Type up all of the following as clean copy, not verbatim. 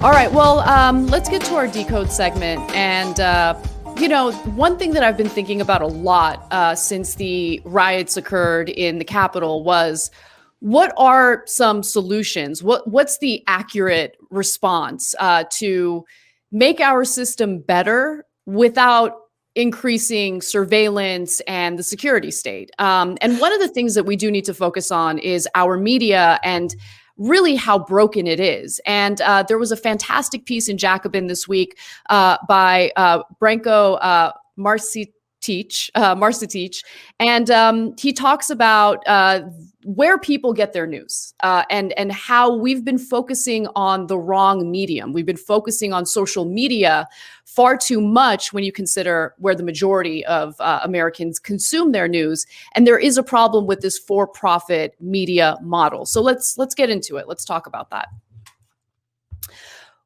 All right, well, let's get to our Decode segment. And, one thing that I've been thinking about a lot since the riots occurred in the Capitol was, what are some solutions? What's the accurate response to make our system better without increasing surveillance and the security state? And one of the things that we do need to focus on is our media and really how broken it is. And there was a fantastic piece in Jacobin this week by Branko Marcetic, and he talks about where people get their news and how we've been focusing on the wrong medium. We've been focusing on social media far too much when you consider where the majority of Americans consume their news. And there is a problem with this for-profit media model. So let's get into it. Let's talk about that.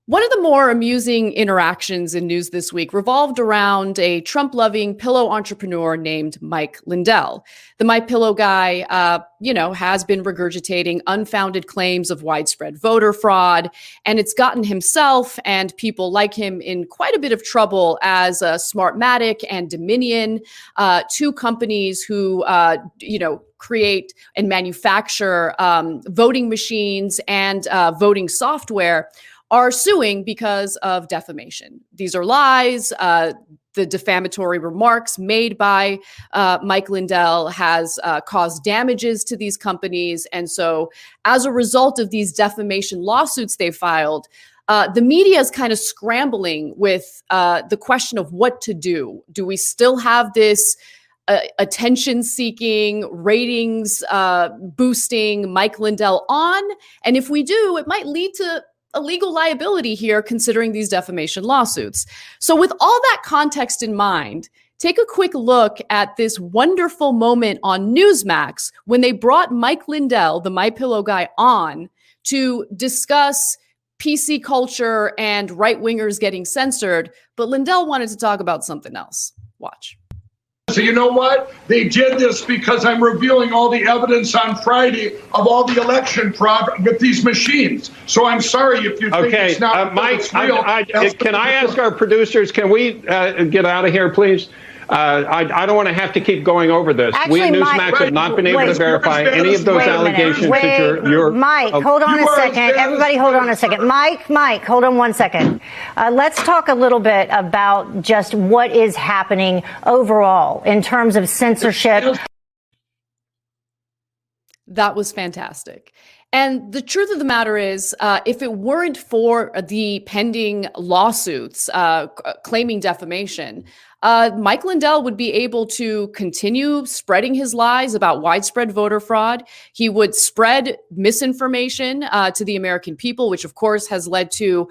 One of the more amusing interactions in news this week revolved around a Trump-loving pillow entrepreneur named Mike Lindell. The My Pillow guy, has been regurgitating unfounded claims of widespread voter fraud, and it's gotten himself and people like him in quite a bit of trouble as Smartmatic and Dominion, two companies who, create and manufacture voting machines and voting software, are suing because of defamation. These are lies. The defamatory remarks made by Mike Lindell has caused damages to these companies. And so as a result of these defamation lawsuits they filed, the media is kind of scrambling with the question of what to do. Do we still have this attention-seeking, ratings boosting Mike Lindell on? And if we do, it might lead to a legal liability here, considering these defamation lawsuits. So with all that context in mind, take a quick look at this wonderful moment on Newsmax when they brought Mike Lindell, the My Pillow guy, on to discuss PC culture and right-wingers getting censored. But Lindell wanted to talk about something else. Watch. So you know what? They did this because I'm revealing all the evidence on Friday of all the election fraud with these machines. So I'm sorry if you think it's not Mike, it's real. Can I ask our producers, can we get out of here, please? I don't want to have to keep going over this. Actually, we at Newsmax have not been able to verify any of those allegations that you're Mike, hold on a second. Everybody hold on a second. Mike, hold on 1 second. Let's talk a little bit about just what is happening overall in terms of censorship. That was fantastic. And the truth of the matter is, if it weren't for the pending lawsuits claiming defamation, Mike Lindell would be able to continue spreading his lies about widespread voter fraud. He would spread misinformation to the American people, which of course has led to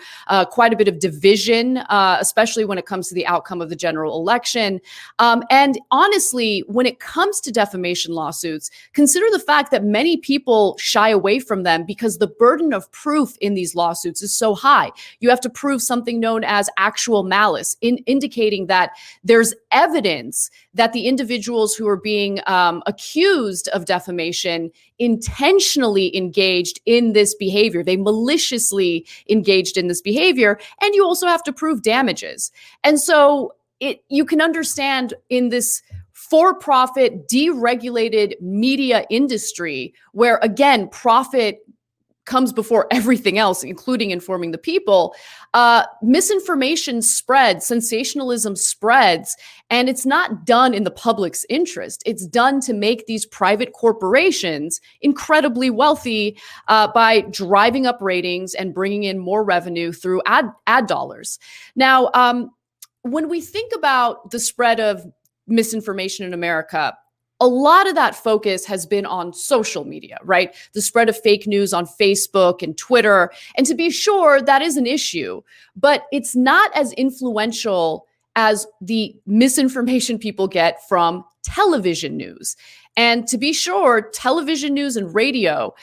quite a bit of division, especially when it comes to the outcome of the general election. And honestly, when it comes to defamation lawsuits, consider the fact that many people shy away from them because the burden of proof in these lawsuits is so high. You have to prove something known as actual malice, indicating that there's evidence that the individuals who are being accused of defamation intentionally engaged in this behavior. They maliciously engaged in this behavior. And you also have to prove damages. And so you can understand in this for-profit, deregulated media industry where, again, profit comes before everything else, including informing the people, misinformation spreads, sensationalism spreads, and it's not done in the public's interest. It's done to make these private corporations incredibly wealthy by driving up ratings and bringing in more revenue through ad dollars. Now, when we think about the spread of misinformation in America, a lot of that focus has been on social media, right? The spread of fake news on Facebook and Twitter. And to be sure, that is an issue, but it's not as influential as the misinformation people get from television news. And to be sure, television news and radio,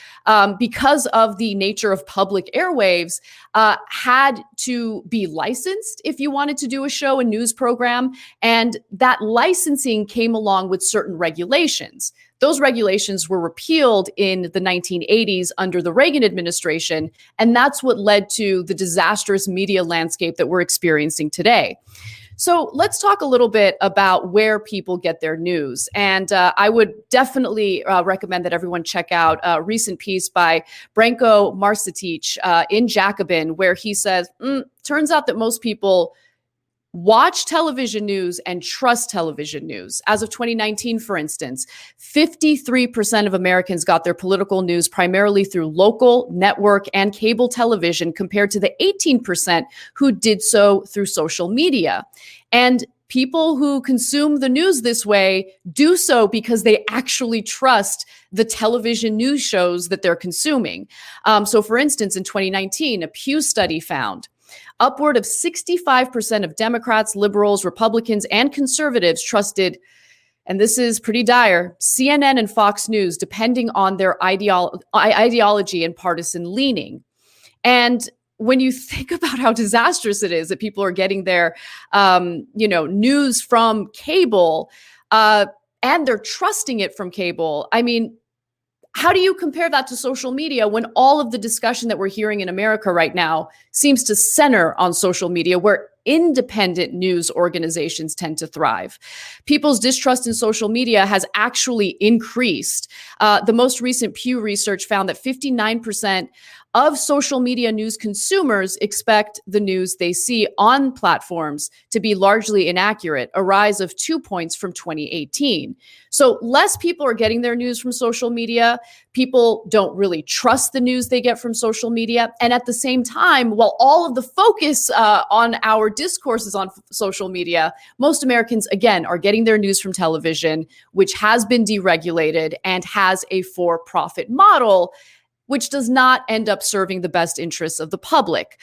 because of the nature of public airwaves, had to be licensed if you wanted to do a show, a news program. And that licensing came along with certain regulations. Those regulations were repealed in the 1980s under the Reagan administration. And that's what led to the disastrous media landscape that we're experiencing today. So let's talk a little bit about where people get their news. And I would definitely recommend that everyone check out a recent piece by Branko Marcetic in Jacobin, where he says, turns out that most people watch television news and trust television news. As of 2019, for instance, 53% of Americans got their political news primarily through local, network, and cable television, compared to the 18% who did so through social media. And people who consume the news this way do so because they actually trust the television news shows that they're consuming. So for instance, in 2019, a Pew study found upward of 65% of Democrats, liberals, Republicans, and conservatives trusted, and this is pretty dire, CNN and Fox News, depending on their ideology and partisan leaning. And when you think about how disastrous it is that people are getting their, news from cable, and they're trusting it from cable, I mean, how do you compare that to social media when all of the discussion that we're hearing in America right now seems to center on social media, where independent news organizations tend to thrive? People's distrust in social media has actually increased. The most recent Pew research found that 59% of social media news consumers expect the news they see on platforms to be largely inaccurate, a rise of 2 points from 2018. So less people are getting their news from social media. People don't really trust the news they get from social media. And at the same time, while all of the focus on our discourse is on social media, most Americans, again, are getting their news from television, which has been deregulated and has a for-profit model, which does not end up serving the best interests of the public.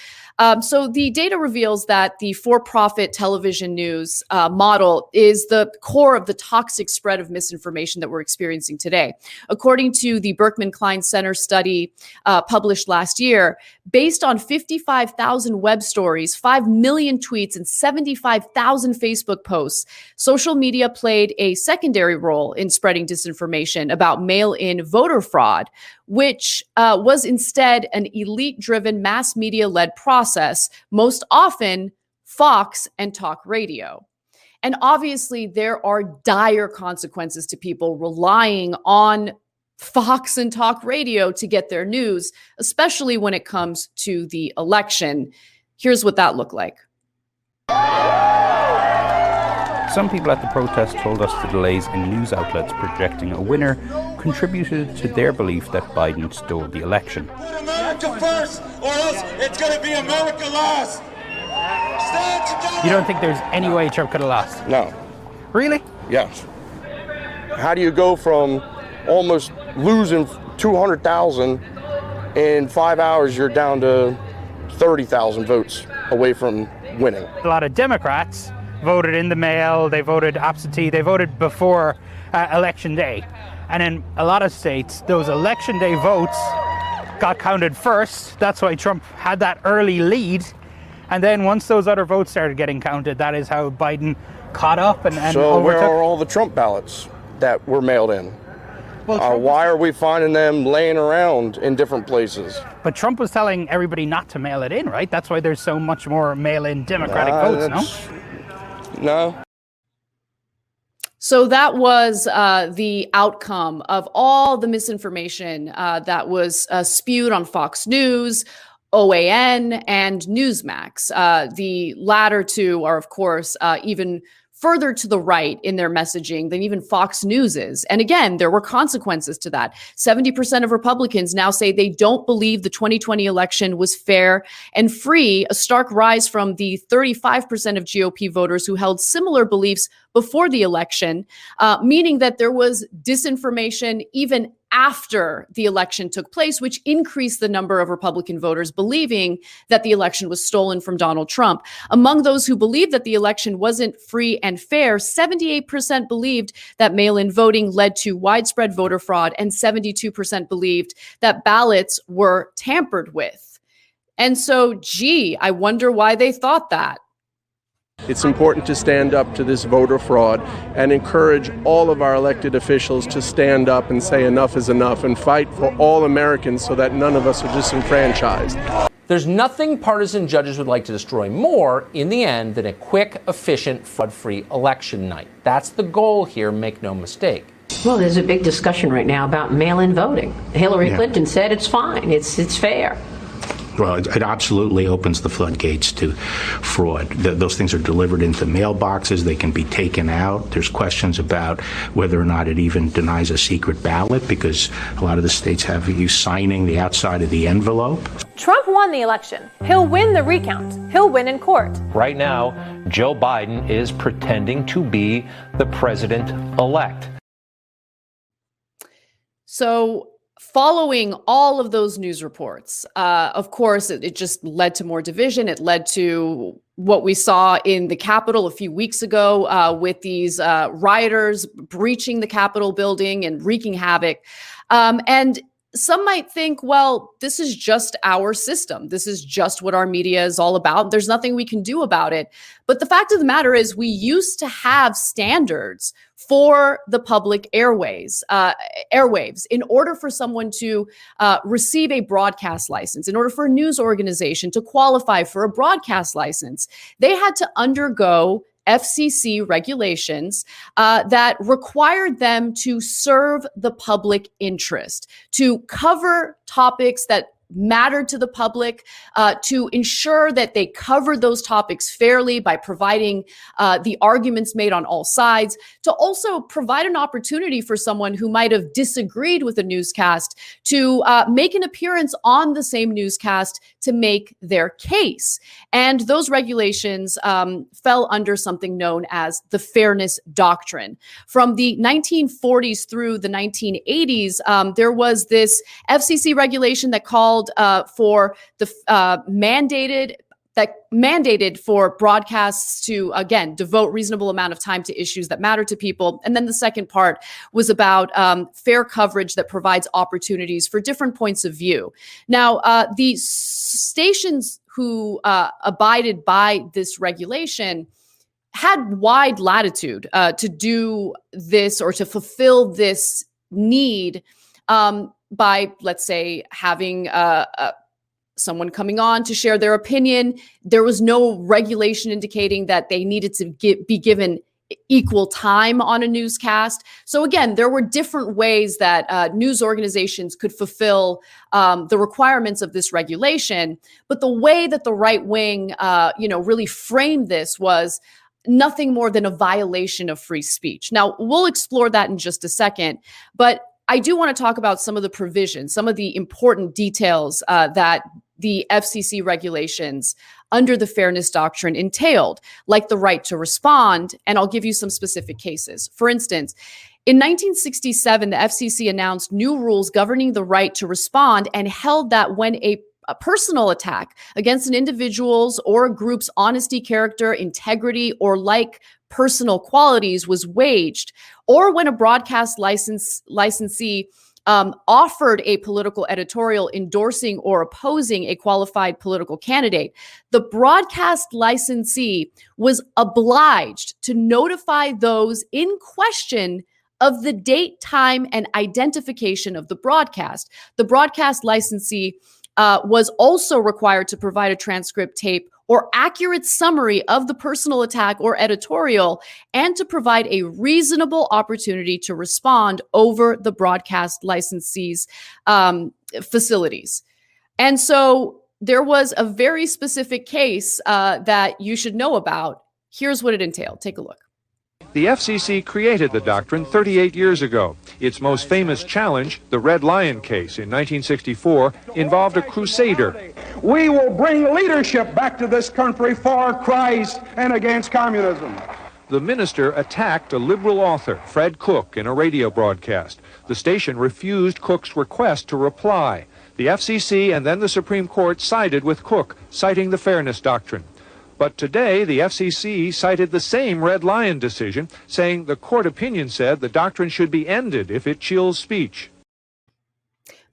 So the data reveals that the for-profit television news model is the core of the toxic spread of misinformation that we're experiencing today. According to the Berkman Klein Center study published last year, based on 55,000 web stories, 5 million tweets, and 75,000 Facebook posts, social media played a secondary role in spreading disinformation about mail-in voter fraud, which was instead an elite-driven mass media-led process, most often Fox and talk radio. And obviously, there are dire consequences to people relying on Fox and talk radio to get their news, especially when it comes to the election. Here's what that looked like. Some people at the protest told us the delays in news outlets projecting a winner contributed to their belief that Biden stole the election. Put America first, or else it's going to be America last. Stand together. You don't think there's any way Trump could have lost? No. Really? Yes. How do you go from almost losing 200,000 in 5 hours, you're down to 30,000 votes away from winning? A lot of Democrats voted in the mail, they voted absentee, they voted before election day. And in a lot of states, those election day votes got counted first. That's why Trump had that early lead. And then once those other votes started getting counted, that is how Biden caught up and so overtook. Where are all the Trump ballots that were mailed in? Well, why are we finding them laying around in different places? But Trump was telling everybody not to mail it in, right? That's why there's so much more mail-in Democratic votes, no? No. So that was the outcome of all the misinformation that was spewed on Fox News, OAN, and Newsmax. The latter two are, of course, even further to the right in their messaging than even Fox News is. And again, there were consequences to that. 70% of Republicans now say they don't believe the 2020 election was fair and free, a stark rise from the 35% of GOP voters who held similar beliefs before the election, meaning that there was disinformation even after the election took place, which increased the number of Republican voters believing that the election was stolen from Donald Trump. Among those who believed that the election wasn't free and fair, 78% believed that mail-in voting led to widespread voter fraud, and 72% believed that ballots were tampered with. And so, I wonder why they thought that. It's important to stand up to this voter fraud and encourage all of our elected officials to stand up and say enough is enough and fight for all Americans so that none of us are disenfranchised. There's nothing partisan judges would like to destroy more in the end than a quick, efficient, fraud-free election night. That's the goal here, make no mistake. Well, there's a big discussion right now about mail-in voting. Hillary Clinton said it's fine, it's fair. Well, it absolutely opens the floodgates to fraud. Those things are delivered into mailboxes. They can be taken out. There's questions about whether or not it even denies a secret ballot, because a lot of the states have you signing the outside of the envelope. Trump won the election. He'll win the recount. He'll win in court. Right now, Joe Biden is pretending to be the president-elect. So, following all of those news reports, of course, it just led to more division. It led to what we saw in the Capitol a few weeks ago with these rioters breaching the Capitol building and wreaking havoc. And some might think, well, this is just our system. This is just what our media is all about. There's nothing we can do about it. But the fact of the matter is, we used to have standards for the public airwaves in order for someone to receive a broadcast license, in order for a news organization to qualify for a broadcast license. They had to undergo FCC regulations that required them to serve the public interest, to cover topics that mattered to the public, to ensure that they covered those topics fairly by providing the arguments made on all sides, to also provide an opportunity for someone who might have disagreed with a newscast to make an appearance on the same newscast to make their case. And those regulations fell under something known as the fairness doctrine. From the 1940s through the 1980s, there was this FCC regulation that called for the mandated for broadcasts to, again, devote reasonable amount of time to issues that matter to people. And then the second part was about fair coverage that provides opportunities for different points of view. Now, the stations who abided by this regulation had wide latitude to do this or to fulfill this need by, let's say, having someone coming on to share their opinion. There was no regulation indicating that they needed to be given equal time on a newscast. So again, there were different ways that news organizations could fulfill the requirements of this regulation. But the way that the right wing, really framed this was nothing more than a violation of free speech. Now, we'll explore that in just a second, but I do want to talk about some of the provisions, some of the important details that the FCC regulations under the fairness doctrine entailed, like the right to respond, and I'll give you some specific cases. For instance, in 1967, the FCC announced new rules governing the right to respond and held that when a personal attack against an individual's or a group's honesty, character, integrity, or like personal qualities was waged, or when a broadcast licensee offered a political editorial endorsing or opposing a qualified political candidate, the broadcast licensee was obliged to notify those in question of the date, time, and identification of the broadcast. The broadcast licensee was also required to provide a transcript, tape, or accurate summary of the personal attack or editorial, and to provide a reasonable opportunity to respond over the broadcast licensee's facilities. And so there was a very specific case that you should know about. Here's what it entailed. Take a look. The FCC created the doctrine 38 years ago. Its most famous challenge, the Red Lion case in 1964, involved a crusader. We will bring leadership back to this country for Christ and against communism. The minister attacked a liberal author, Fred Cook, in a radio broadcast. The station refused Cook's request to reply. The FCC and then the Supreme Court sided with Cook, citing the fairness doctrine. But today, the FCC cited the same Red Lion decision, saying the court opinion said the doctrine should be ended if it chills speech.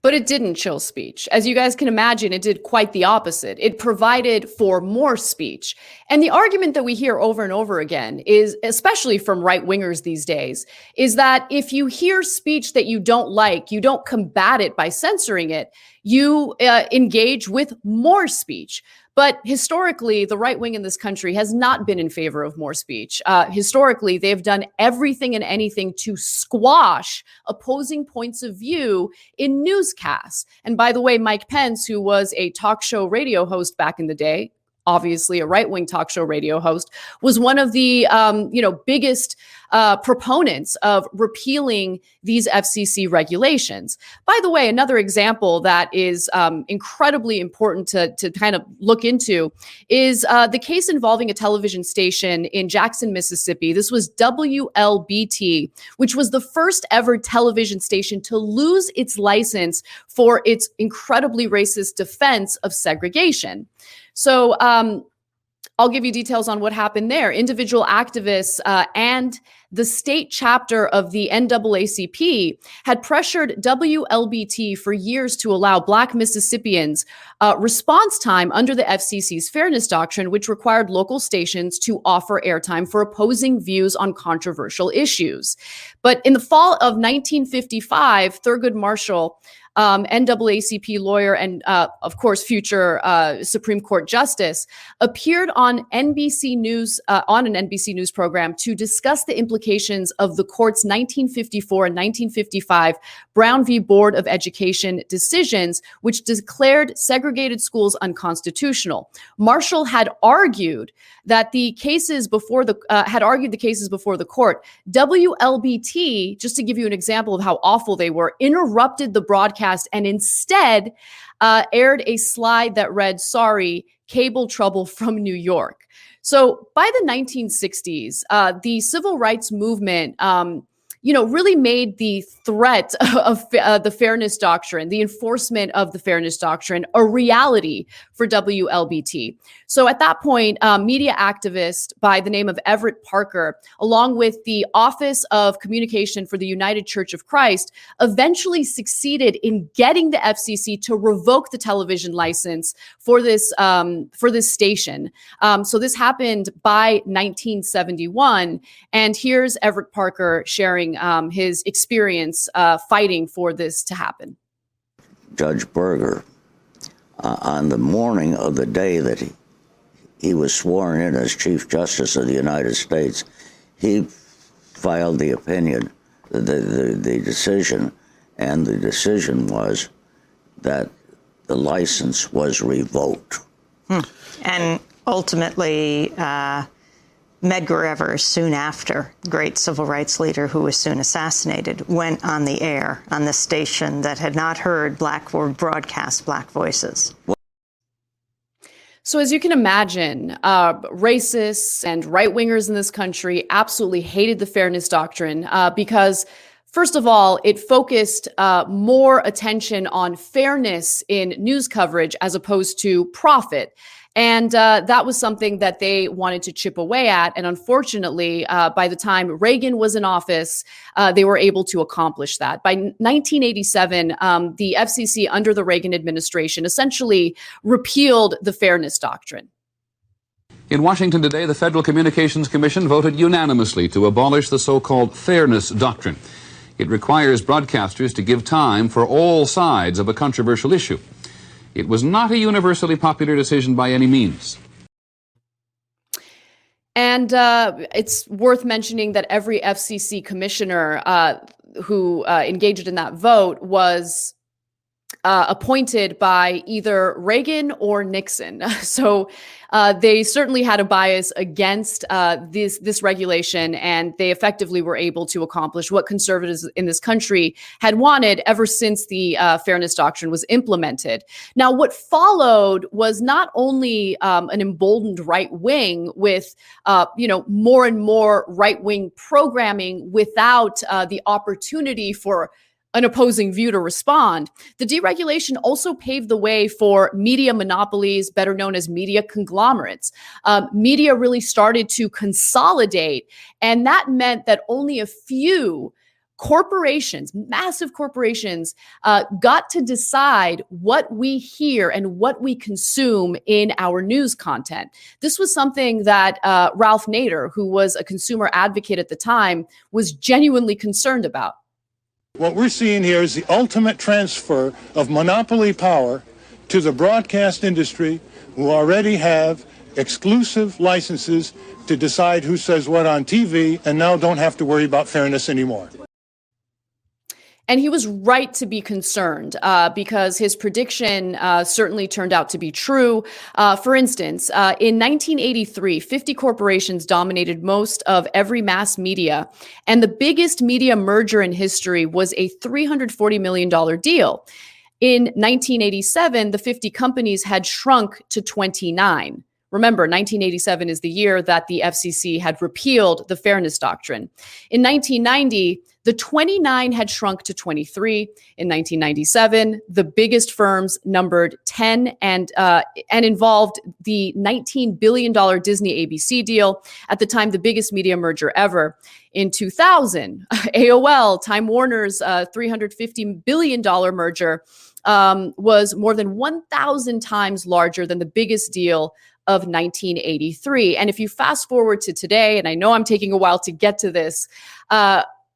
But it didn't chill speech. As you guys can imagine, it did quite the opposite. It provided for more speech. And the argument that we hear over and over again is, especially from right-wingers these days, is that if you hear speech that you don't like, you don't combat it by censoring it, you engage with more speech. But historically, the right wing in this country has not been in favor of more speech. Historically, they've done everything and anything to squash opposing points of view in newscasts. And by the way, Mike Pence, who was a talk show radio host back in the day, obviously a right-wing talk show radio host, was one of the biggest proponents of repealing these FCC regulations. By the way, another example that is incredibly important to kind of look into is the case involving a television station in Jackson, Mississippi. This was WLBT, which was the first ever television station to lose its license for its incredibly racist defense of segregation. So I'll give you details on what happened there. Individual activists and the state chapter of the NAACP had pressured WLBT for years to allow Black Mississippians response time under the FCC's fairness doctrine, which required local stations to offer airtime for opposing views on controversial issues. But in the fall of 1955, Thurgood Marshall, NAACP lawyer and, of course, future Supreme Court justice, appeared on NBC News on an NBC News program to discuss the implications of the court's 1954 and 1955 Brown v. Board of Education decisions, which declared segregated schools unconstitutional. Marshall had argued that the cases before the court. WLBT, just to give you an example of how awful they were, interrupted the broadcast and instead aired a slide that read, "Sorry, cable trouble from New York." So by the 1960s, the civil rights movement really made the threat of the fairness doctrine, the enforcement of the fairness doctrine, a reality for WLBT. So at that point, media activist by the name of Everett Parker, along with the Office of Communication for the United Church of Christ, eventually succeeded in getting the FCC to revoke the television license for this station. So this happened by 1971, and here's Everett Parker sharing his experience fighting for this to happen. Judge Berger, on the morning of the day that he was sworn in as Chief Justice of the United States, he filed the opinion, the decision, and the decision was that the license was revoked. And ultimately, Medgar Evers, soon after, great civil rights leader who was soon assassinated, went on the air on the station that had not heard black or broadcast black voices. So as you can imagine, racists and right-wingers in this country absolutely hated the fairness doctrine because, first of all, it focused more attention on fairness in news coverage as opposed to profit. And that was something that they wanted to chip away at. And unfortunately, by the time Reagan was in office, they were able to accomplish that. By 1987, the FCC under the Reagan administration essentially repealed the fairness doctrine. In Washington today, the Federal Communications Commission voted unanimously to abolish the so-called fairness doctrine. It requires broadcasters to give time for all sides of a controversial issue. It was not a universally popular decision by any means. And it's worth mentioning that every FCC commissioner who engaged in that vote was appointed by either Reagan or Nixon. So they certainly had a bias against this regulation, and they effectively were able to accomplish what conservatives in this country had wanted ever since the Fairness Doctrine was implemented. Now, what followed was not only an emboldened right wing with more and more right wing programming without the opportunity for an opposing view to respond. The deregulation also paved the way for media monopolies, better known as media conglomerates. Media really started to consolidate, and that meant that only a few corporations, massive corporations, got to decide what we hear and what we consume in our news content. This was something that Ralph Nader, who was a consumer advocate at the time, was genuinely concerned about. What we're seeing here is the ultimate transfer of monopoly power to the broadcast industry, who already have exclusive licenses to decide who says what on TV, and now don't have to worry about fairness anymore. And he was right to be concerned because his prediction certainly turned out to be true. For instance, in 1983, 50 corporations dominated most of every mass media. And the biggest media merger in history was a $340 million deal. In 1987, the 50 companies had shrunk to 29. Remember, 1987 is the year that the FCC had repealed the Fairness Doctrine. In 1990, the 29 had shrunk to 23. In 1997, the biggest firms numbered 10 and involved the $19 billion Disney ABC deal, at the time the biggest media merger ever. In 2000, AOL, Time Warner's $350 billion merger was more than 1,000 times larger than the biggest deal of 1983. And if you fast forward to today, and I know I'm taking a while to get to this,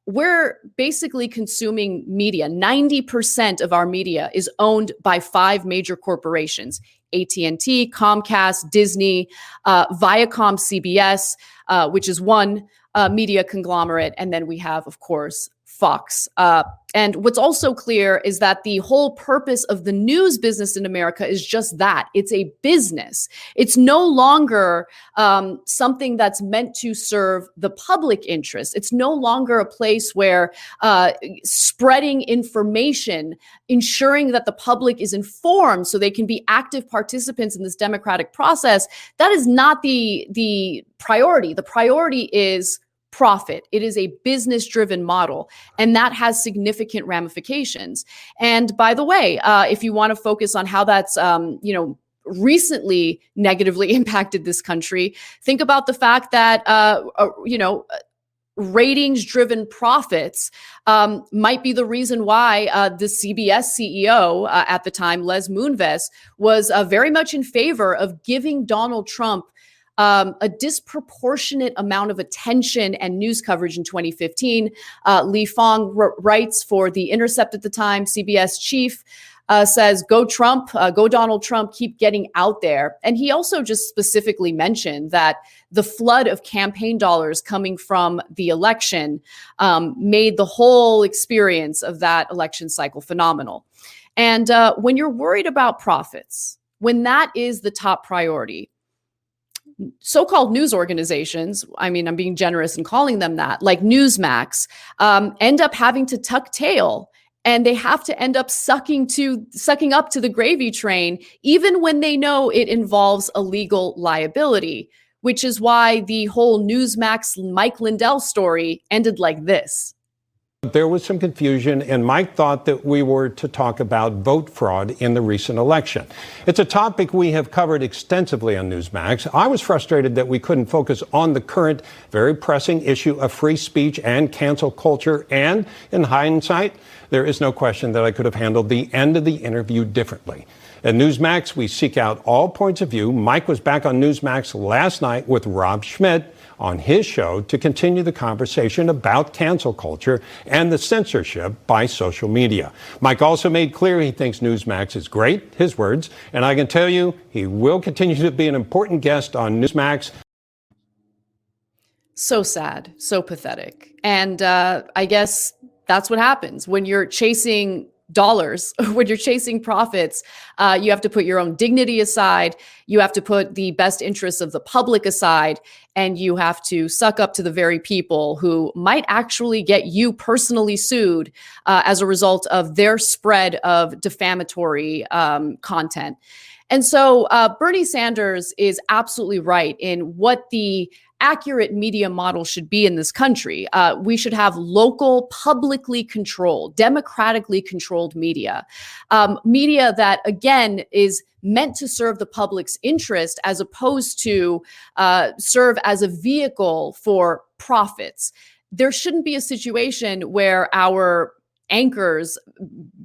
we're basically consuming media. 90% of our media is owned by 5 major corporations: AT&T, Comcast, Disney, Viacom, CBS, which is one media conglomerate. And then we have, of course, Fox. And what's also clear is that the whole purpose of the news business in America is just that. It's a business. It's no longer something that's meant to serve the public interest. It's no longer a place where spreading information, ensuring that the public is informed so they can be active participants in this democratic process, that is not the priority. The priority is profit. It is a business-driven model, and that has significant ramifications. And by the way, if you want to focus on how that's, recently negatively impacted this country, think about the fact that, ratings-driven profits might be the reason why the CBS CEO at the time, Les Moonves, was very much in favor of giving Donald Trump a disproportionate amount of attention and news coverage in 2015. Lee Fong writes for The Intercept at the time. CBS chief says, go Trump, go Donald Trump, keep getting out there. And he also just specifically mentioned that the flood of campaign dollars coming from the election made the whole experience of that election cycle phenomenal. And when you're worried about profits, when that is the top priority, so-called news organizations, I mean, I'm being generous in calling them that, like Newsmax, end up having to tuck tail, and they have to end up sucking up to the gravy train, even when they know it involves a legal liability, which is why the whole Newsmax Mike Lindell story ended like this. There was some confusion, and Mike thought that we were to talk about vote fraud in the recent election. It's a topic we have covered extensively on Newsmax. I was frustrated that we couldn't focus on the current, very pressing issue of free speech and cancel culture. And in hindsight, there is no question that I could have handled the end of the interview differently. At Newsmax, we seek out all points of view. Mike was back on Newsmax last night with Rob Schmidt on his show to continue the conversation about cancel culture and the censorship by social media. Mike also made clear he thinks Newsmax is great, his words, and I can tell you he will continue to be an important guest on Newsmax. So sad, so pathetic. And I guess that's what happens when you're chasing dollars. When you're chasing profits, you have to put your own dignity aside. You have to put the best interests of the public aside, and you have to suck up to the very people who might actually get you personally sued as a result of their spread of defamatory content. And so Bernie Sanders is absolutely right in what the accurate media model should be in this country. We should have local, publicly controlled, democratically controlled media. Media that, again, is meant to serve the public's interest as opposed to serve as a vehicle for profits. There shouldn't be a situation where our anchors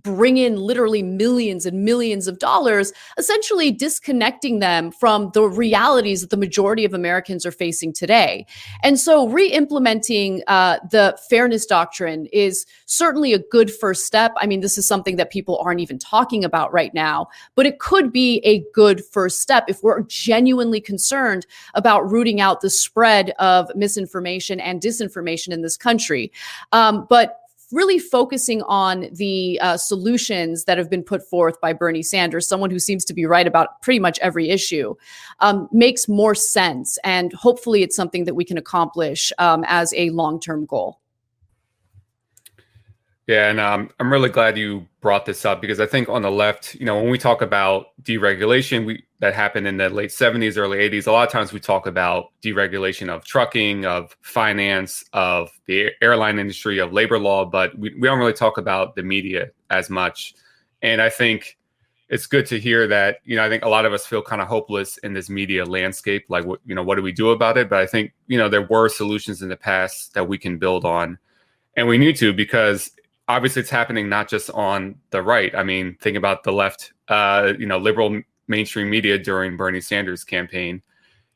bring in literally millions and millions of dollars, essentially disconnecting them from the realities that the majority of Americans are facing today. And so re-implementing the fairness doctrine is certainly a good first step. I mean, this is something that people aren't even talking about right now, but it could be a good first step if we're genuinely concerned about rooting out the spread of misinformation and disinformation in this country. But really focusing on the solutions that have been put forth by Bernie Sanders, someone who seems to be right about pretty much every issue, makes more sense. And hopefully it's something that we can accomplish as a long-term goal. Yeah, and I'm really glad you brought this up, because I think on the left, when we talk about deregulation, that happened in the late 70s, early 80s, a lot of times we talk about deregulation of trucking, of finance, of the airline industry, of labor law, but we don't really talk about the media as much. And I think it's good to hear that, I think a lot of us feel kind of hopeless in this media landscape. Like, what do we do about it? But I think, there were solutions in the past that we can build on, and we need to, because obviously it's happening not just on the right. I mean, think about the left, liberal mainstream media during Bernie Sanders' campaign,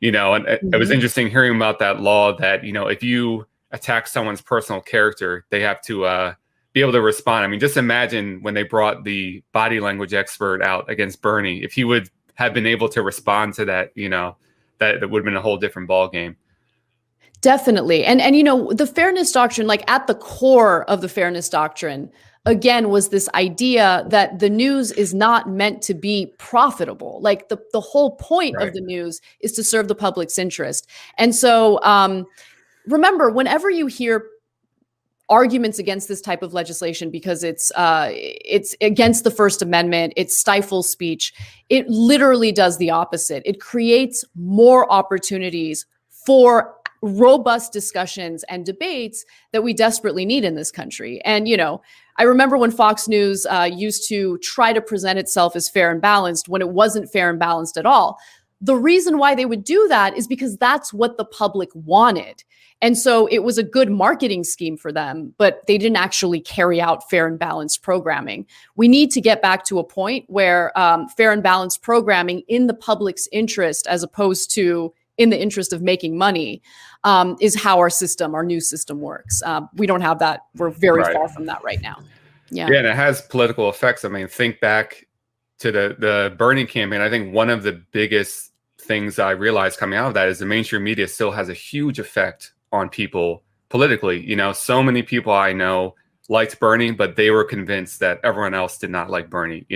and it was interesting hearing about that law that, if you attack someone's personal character, they have to be able to respond. I mean, just imagine when they brought the body language expert out against Bernie, if he would have been able to respond to that, that would have been a whole different ballgame. Definitely. And the fairness doctrine, like at the core of the fairness doctrine, again, was this idea that the news is not meant to be profitable. Like the whole point of the news is to serve the public's interest. And so remember, whenever you hear arguments against this type of legislation because it's against the First Amendment, it stifles speech, it literally does the opposite. It creates more opportunities for robust discussions and debates that we desperately need in this country. And, I remember when Fox News used to try to present itself as fair and balanced when it wasn't fair and balanced at all. The reason why they would do that is because that's what the public wanted. And so it was a good marketing scheme for them, but they didn't actually carry out fair and balanced programming. We need to get back to a point where fair and balanced programming in the public's interest, as opposed to in the interest of making money, is how our new system works. We don't have that. We're very far from that right now. Yeah, and it has political effects. I mean, think back to the Bernie campaign. I think one of the biggest things I realized coming out of that is the mainstream media still has a huge effect on people politically. So many people I know liked Bernie, but they were convinced that everyone else did not like Bernie,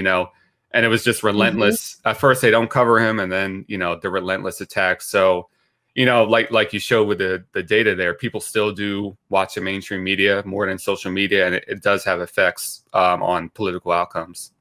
and it was just relentless. At first they don't cover him, and then, the relentless attacks. So, like you showed with the data there, people still do watch the mainstream media more than social media, and it does have effects on political outcomes.